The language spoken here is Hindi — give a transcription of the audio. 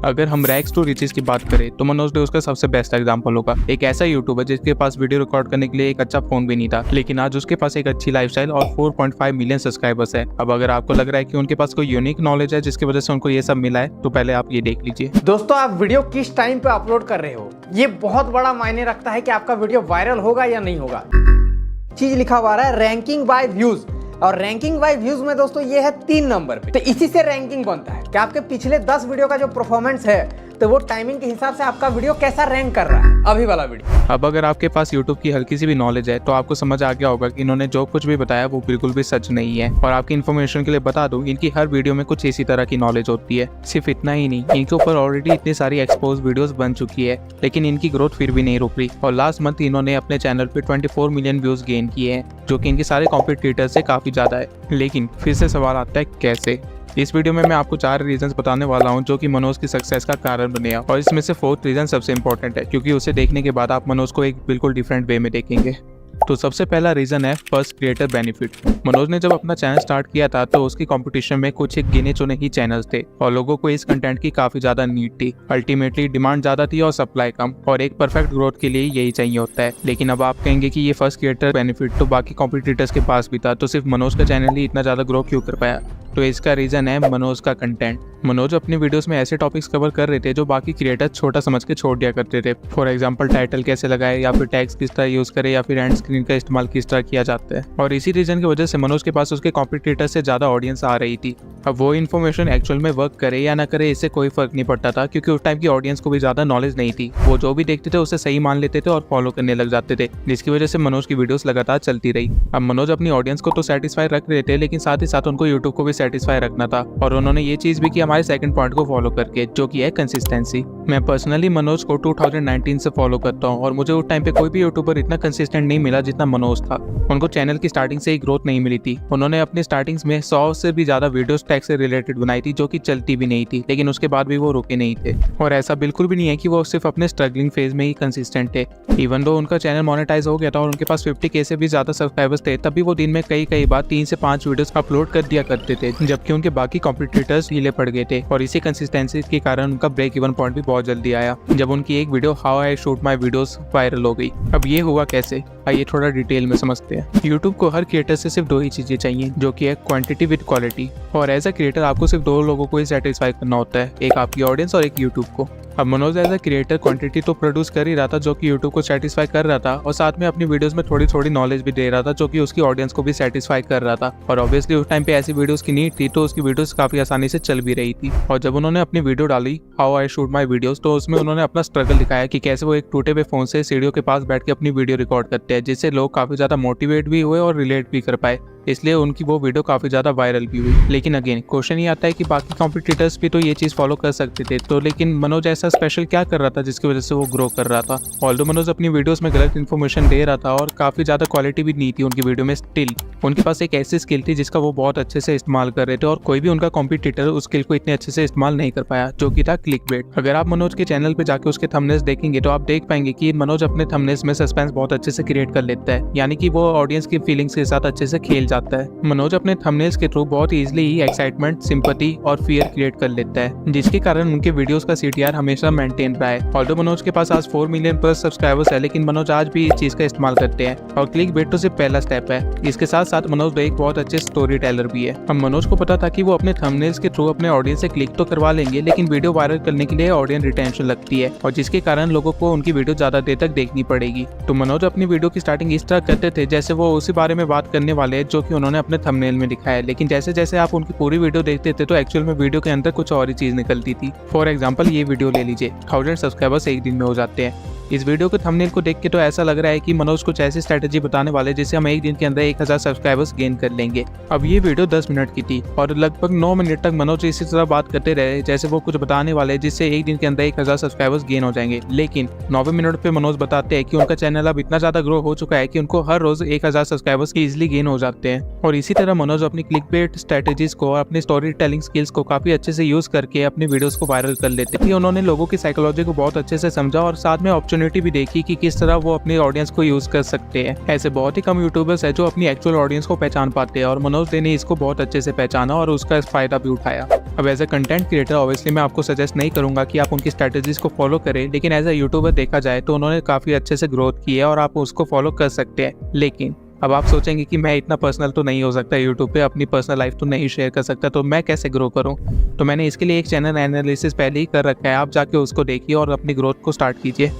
अगर हम रैग्स टू रिचेस की बात करें तो मनोज डे उसका सबसे बेस्ट एग्जांपल होगा। एक ऐसा यूट्यूबर जिसके पास वीडियो रिकॉर्ड करने के लिए एक अच्छा फोन भी नहीं था, लेकिन आज उसके पास एक अच्छी लाइफस्टाइल और 4.5 मिलियन सब्सक्राइबर्स है। अब अगर आपको लग रहा है कि उनके पास कोई यूनिक नॉलेज है जिसकी वजह से उनको ये सब मिला है, तो पहले आप ये देख लीजिए। दोस्तों, आप वीडियो किस टाइम पे अपलोड कर रहे हो, ये बहुत बड़ा मायने रखता है कि आपका वीडियो वायरल होगा या नहीं होगा। चीज लिखा हुआ है रैंकिंग बाय व्यूज, और रैंकिंग बाय व्यूज में दोस्तों ये है 3 नंबर पे। तो इसी से रैंकिंग बनता है कि आपके पिछले 10 वीडियो का जो परफॉर्मेंस है, तो वो टाइमिंग के हिसाब से आपका वीडियो कैसा रैंक कर रहा है अभी वाला वीडियो। अब अगर आपके पास YouTube की हल्की सी भी नॉलेज है तो आपको समझ आ गया होगा कि इन्होंने जो कुछ भी बताया वो बिल्कुल भी सच नहीं है। और आपकी इन्फॉर्मेशन के लिए बता दूं, इनकी हर वीडियो में कुछ इसी तरह की नॉलेज होती है। सिर्फ इतना ही नहीं, इनके ऊपर ऑलरेडी इतनी सारी एक्सपोज वीडियोस बन चुकी है, लेकिन इनकी ग्रोथ फिर भी नहीं रुक रही। और लास्ट मंथ इन्होंने अपने चैनल पे 24 मिलियन व्यूज गेन किए हैं, जो कि इनके सारे कॉम्पिटिटर से काफी ज्यादा है। लेकिन फिर से सवाल आता है कैसे। इस वीडियो में मैं आपको 4 रीजंस बताने वाला हूं जो कि मनोज की सक्सेस का कारण बने, और इसमें से 4th रीजन सबसे इंपॉर्टेंट है, क्योंकि उसे देखने के बाद आप मनोज को एक बिल्कुल डिफरेंट वे में देखेंगे। तो सबसे पहला रीजन है फर्स्ट क्रिएटर बेनिफिट। मनोज ने जब अपना चैनल स्टार्ट किया था तो उसकी कंपटीशन में कुछ एक गिने चुने ही चैनल्स थे, और लोगों को इस कंटेंट की काफी ज्यादा नीड थी। अल्टीमेटली डिमांड ज्यादा थी और सप्लाई कम, और एक परफेक्ट ग्रोथ के लिए यही चाहिए होता है। लेकिन अब आप कहेंगे कि ये फर्स्ट क्रिएटर बेनिफिट तो बाकी कॉम्पिटिटर्स के पास भी था, तो सिर्फ मनोज का चैनल ही इतना ज्यादा ग्रो क्यों कर पाया। तो इसका रीजन है मनोज का कंटेंट। मनोज अपनी वीडियोस में ऐसे टॉपिक्स कवर कर रहे थे जो बाकी क्रिएटर्स छोटा समझ के छोड़ दिया करते थे। फॉर एग्जांपल टाइटल कैसे लगाए, या फिर टैग्स किस तरह यूज करे, या फिर एंड स्क्रीन का इस्तेमाल किस तरह किया जाता है। और इसी रीजन की वजह से मनोज के पास उसके कॉम्पिटिटर से ज्यादा ऑडियंस आ रही थी। अब वो इन्फॉर्मेशन एक्चुअल में वर्क करे या ना करे, इससे कोई फर्क नहीं पड़ता था, क्योंकि उस टाइम की ऑडियंस को भी ज्यादा नॉलेज नहीं थी। वो जो भी देखते थे उसे सही मान लेते थे और फॉलो करने लग जाते थे, जिसकी वजह से मनोज की वीडियोस लगातार चलती रही। अब मनोज अपनी ऑडियंस को तो सेटिस्फाई रख रहे थे, लेकिन साथ ही साथ उनको यूट्यूब को भी सेटिस्फाई रखना था। और उन्होंने ये चीज भी की हमारे सेकंड पॉइंट को फॉलो करके, जो कि है कंसिस्टेंसी। मैं पर्सनली मनोज को 2019 से फॉलो करता हूँ, और मुझे उस टाइम पे कोई भी यूट्यूबर इतना कंसिस्टेंट नहीं मिला जितना मनोज था। उनको चैनल की स्टार्टिंग से ही ग्रोथ नहीं मिली थी। उन्होंने अपने स्टार्टिंग्स में 100 से भी ज्यादा वीडियोस टैग से रिलेटेड बनाई थी, जो कि चलती भी नहीं थी, लेकिन उसके बाद भी वो रुके नहीं थे। और ऐसा बिल्कुल भी नहीं है कि वो सिर्फ अपने स्ट्रगलिंग फेज में ही कंसिस्टेंट थे। इवन दो उनका चैनल मोनेटाइज हो गया था और उनके पास 50K से भी ज्यादा सब्सक्राइबर्स थे, तभी वो दिन में कई बार 3 से 5 वीडियोस अपलोड कर दिया करते थे, जबकि उनके बाकी कॉम्पिटिटर्स ढीले पड़ गए थे। और इसी कंसिस्टेंसी के कारण उनका ब्रेक इवन पॉइंट भी बहुत जल्दी आया, जब उनकी एक video how I shoot my videos viral हो गई। अब ये हुआ कैसे, आइए थोड़ा डिटेल में समझते हैं। यूट्यूब को हर क्रिएटर से सिर्फ 2 ही चीजें चाहिए, जो कि है क्वांटिटी विद क्वालिटी। और एज अ क्रिएटर आपको सिर्फ 2 लोगों को ही सेटिस्फाई करना होता है, एक आपकी ऑडियंस और एक यूट्यूब को। अब Manoj as a creator quantity तो प्रोड्यूस कर ही रहा था, जो कि यूट्यूब को सेटिस्फाई कर रहा था, और साथ में अपनी वीडियोस में थोड़ी थोड़ी नॉलेज भी दे रहा था, जो कि उसकी ऑडियंस को भी सेटिस्फाई कर रहा था। और ऑब्वियसली उस टाइम पे ऐसी वीडियोस की नीड थी, तो उसकी वीडियोस काफी आसानी से चल भी रही थी। और जब उन्होंने अपनी वीडियो डाली how I shoot my videos, तो उसमें उन्होंने अपना स्ट्रगल दिखाया कि कैसे वो एक टूटे हुए फोन से सीढ़ियों के पास बैठ के अपनी वीडियो रिकॉर्ड करते हैं, जिससे लोग काफी ज्यादा मोटिवेट भी हुए और रिलेट भी कर पाए। इसलिए उनकी वो वीडियो काफी ज्यादा वायरल भी हुई। लेकिन अगेन क्वेश्चन ये आता है कि बाकी कॉम्पिटिटर्स भी तो ये चीज फॉलो कर सकते थे, तो लेकिन मनोज ऐसा स्पेशल क्या कर रहा था जिसकी वजह से वो ग्रो कर रहा था। ऑल्दो मनोज अपनी वीडियोस में गलत इन्फॉर्मेशन दे रहा था और काफी ज्यादा क्वालिटी भी नहीं थी उनकी वीडियो में, स्टिल उनके पास एक ऐसी स्किल थी जिसका वो बहुत अच्छे से इस्तेमाल कर रहे थे, और कोई भी उनका कॉम्पिटिटर उस स्किल को इतने अच्छे से इस्तेमाल नहीं कर पाया, जो कि था क्लिकबेट। अगर आप मनोज के चैनल पे जाके उसके थंबनेल्स देखेंगे तो आप देख पाएंगे कि मनोज अपने थंबनेल्स में सस्पेंस बहुत अच्छे से क्रिएट कर लेता है, यानी कि वो ऑडियंस की फीलिंग्स के साथ अच्छे से खेल जाता है। मनोज अपने थंबनेल्स के थ्रू बहुत इजीली ही एक्साइटमेंट, सिंपैथी और फियर क्रिएट कर लेता है, जिसके कारण उनके वीडियोस का CTR हमेशा मेंटेन रहा है। ऑल्दो मनोज के पास आज 4 मिलियन प्लस सब्सक्राइबर्स है, लेकिन मनोज आज भी इस चीज का इस्तेमाल करते हैं, और क्लिकबेट तो सिर्फ पहला स्टेप है। इसके साथ साथ मनोज एक बहुत अच्छे स्टोरी टेलर भी है। अब मनोज को पता था कि वो अपने थंबनेल्स के थ्रू अपने ऑडियंस से क्लिक तो करवा लेंगे, लेकिन वीडियो वायरल करने के लिए ऑडियंस रिटेंशन लगती है, और जिसके कारण लोगों को उनकी वीडियो ज्यादा देर तक देखनी पड़ेगी। तो मनोज अपनी वीडियो की स्टार्टिंग इस तरह करते थे जैसे वो उसी बारे में बात करने वाले हैं जो कि उन्होंने अपने थंबनेल में दिखाया है, लेकिन जैसे जैसे आप उनकी पूरी वीडियो देखते थे तो एक्चुअल में वीडियो के अंदर कुछ और ही चीज निकलती थी। फॉर एग्जांपल ये वीडियो ले लीजिए, 1000 सब्सक्राइबर्स एक दिन में हो जाते हैं। इस वीडियो के थंबनेल को देख के तो ऐसा लग रहा है कि मनोज कुछ ऐसी स्ट्रेटेजी बताने वाले जिससे हम एक दिन के अंदर 1000 सब्सक्राइबर्स गेन कर लेंगे। अब ये वीडियो 10 मिनट की थी, और लगभग 9 मिनट तक मनोज इसी तरह बात करते रहे जैसे वो कुछ बताने वाले जिससे एक दिन के अंदर 1000 सब्सक्राइबर्स गेन हो जाएंगे। लेकिन 9वें मिनट पे मनोज बताते हैं कि उनका चैनल अब इतना ज्यादा ग्रो हो चुका है कि उनको हर रोज 1000 सब्सक्राइबर्स इजिली गेन हो जाते हैं। और इसी तरह मनोज अपनी क्लिकबेट स्ट्रेटेजीज को और अपनी स्टोरी टेलिंग स्किल्स को काफी अच्छे से यूज करके अपनी वीडियोस को वायरल कर लेते हैं। उन्होंने लोगों की साइकोलॉजी को बहुत अच्छे से समझा और साथ में अपॉर्चुनिटी भी देखी कि किस तरह वो अपनी ऑडियंस को यूज कर सकते हैं। ऐसे बहुत ही कम यूट्यूबर्स है जो अपनी एक्चुअल ऑडियंस को पहचान पाते हैं और मनोज डे ने इसको बहुत अच्छे से पहचाना और उसका फायदा भी उठाया। अब as a content creator obviously मैं आपको सजेस्ट नहीं करूंगा कि आप उनकी स्ट्रेटेजीज को फॉलो करें, लेकिन एज ए यूट्यूबर देखा जाए तो उन्होंने काफी अच्छे से ग्रोथ की है और आप उसको फॉलो कर सकते हैं। लेकिन अब आप सोचेंगे कि मैं इतना पर्सनल तो नहीं हो सकता यूट्यूब पे, अपनी पर्सनल लाइफ तो नहीं शेयर कर सकता, तो मैं कैसे ग्रो करूं? तो मैंने इसके लिए एक चैनल एनालिसिस पहले ही कर रखा है, आप जाके उसको देखिए और अपनी ग्रोथ को स्टार्ट कीजिए।